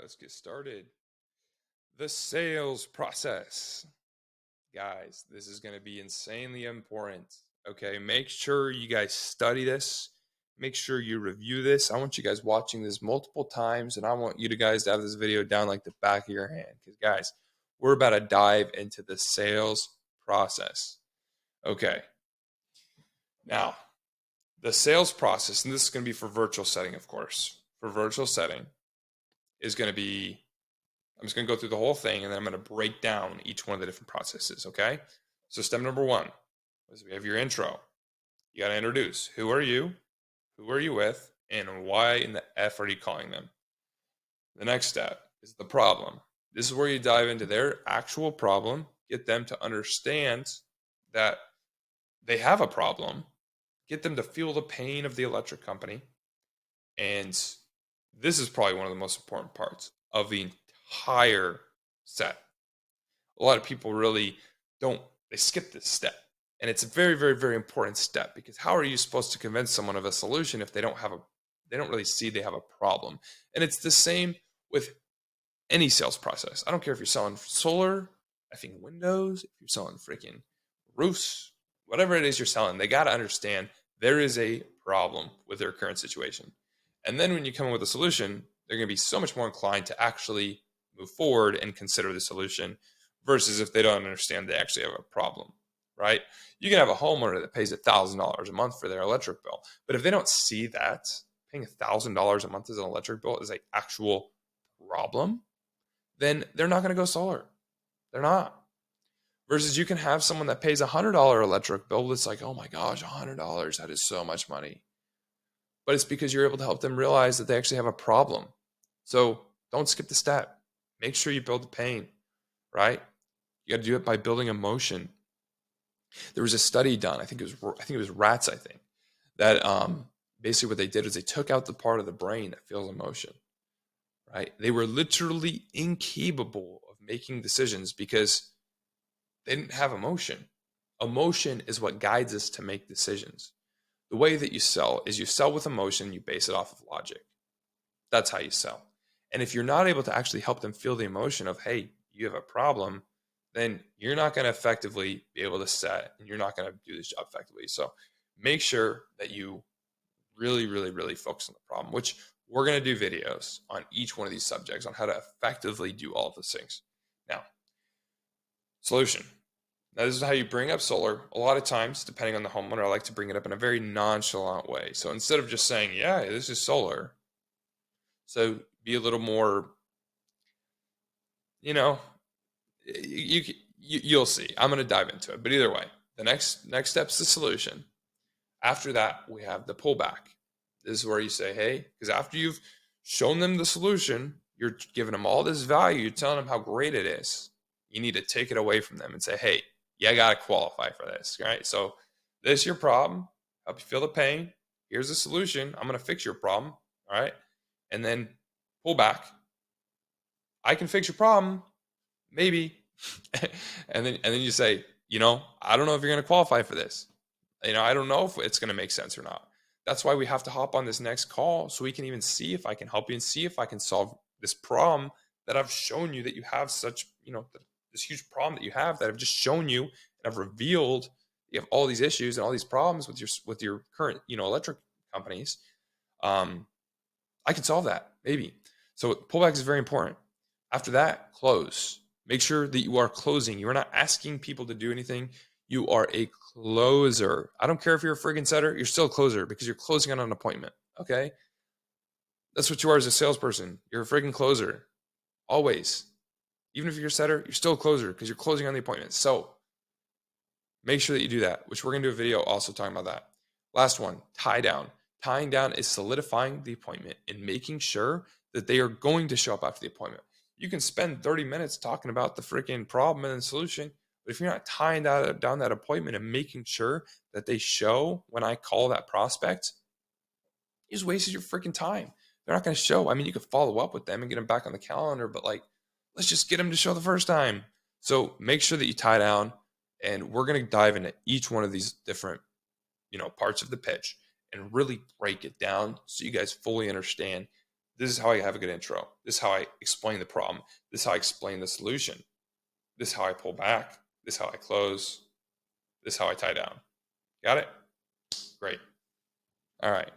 let's get started. The sales process. Guys, this is going to be insanely important. Okay, make sure you guys study this. Make sure you review this. I want you guys watching this multiple times, and I want you guys to have this video down like the back of your hand. Because, guys, we're about to dive into the sales process. Okay, now the sales process, and this is going to be for virtual setting, of course. For virtual setting, is going to be I'm just going to go through the whole thing, and then I'm going to break down each one of the different processes, okay? So step number one is we have your intro. You got to introduce. Who are you? Who are you with? And why in the F are you calling them? The next step is the problem. This is where you dive into their actual problem, get them to understand that they have a problem, get them to feel the pain of the electric company. And this is probably one of the most important parts of the entire set. A lot of people really they skip this step. And it's a very, very, very important step, because how are you supposed to convince someone of a solution if they don't really see they have a problem? And it's the same with any sales process. I don't care if you're selling solar, effing windows, if you're selling freaking roofs, whatever it is you're selling, they got to understand there is a problem with their current situation. And then when you come up with a solution, they're going to be so much more inclined to actually move forward and consider the solution, versus if they don't understand they actually have a problem, right? You can have a homeowner that pays $1,000 a month for their electric bill, but if they don't see that paying $1,000 a month as an electric bill is an actual problem, then they're not going to go solar. They're not. Versus you can have someone that pays $100 electric bill that's like, oh my gosh, $100, that is so much money. But it's because you're able to help them realize that they actually have a problem. So don't skip the step. Make sure you build the pain, right? You got to do it by building emotion. There was a study done, I think it was rats, that basically what they did is they took out the part of the brain that feels emotion, right? They were literally incapable of making decisions because they didn't have emotion. Emotion is what guides us to make decisions. The way that you sell is you sell with emotion, you base it off of logic. That's how you sell. And if you're not able to actually help them feel the emotion of, hey, you have a problem, then you're not going to effectively be able to set, and you're not going to do this job effectively. So make sure that you really, really, really focus on the problem, which we're going to do videos on each one of these subjects on how to effectively do all of those things. Now, solution. Now, this is how you bring up solar. A lot of times, depending on the homeowner, I like to bring it up in a very nonchalant way. So instead of just saying, yeah, this is solar, so be a little more, you'll see. I'm going to dive into it. But either way, the next step is the solution. After that, we have the pullback. This is where you say, hey, because after you've shown them the solution, you're giving them all this value, you're telling them how great it is. You need to take it away from them and say, hey, yeah, I got to qualify for this, right? So this is your problem. Help you feel the pain. Here's the solution. I'm going to fix your problem, all right? And then pull back. I can fix your problem, maybe. and then you say, I don't know if you're going to qualify for this. I don't know if it's going to make sense or not. That's why we have to hop on this next call so we can even see if I can help you and see if I can solve this problem that I've shown you that you have such, this huge problem that you have that I've just shown you and I've revealed you have all these issues and all these problems with your current, electric companies. I can solve that, maybe. So pullback is very important. After that, close. Make sure that you are closing. You are not asking people to do anything. You are a closer. I don't care if you're a friggin' setter, you're still a closer because you're closing on an appointment. Okay? That's what you are as a salesperson. You're a friggin' closer. Always. Even if you're a setter, you're still a closer because you're closing on the appointment. So make sure that you do that, which we're going to do a video also talking about that. Last one, tie down. Tying down is solidifying the appointment and making sure that they are going to show up after the appointment. You can spend 30 minutes talking about the freaking problem and the solution, but if you're not tying down that appointment and making sure that they show when I call that prospect, you just wasted your freaking time. They're not going to show. I mean, you could follow up with them and get them back on the calendar, but let's just get them to show the first time. So make sure that you tie down, and we're going to dive into each one of these different, parts of the pitch and really break it down so you guys fully understand This is how I have a good intro. This is how I explain the problem. This is how I explain the solution. This is how I pull back. This is how I close. This is how I tie down. Got it? Great. All right.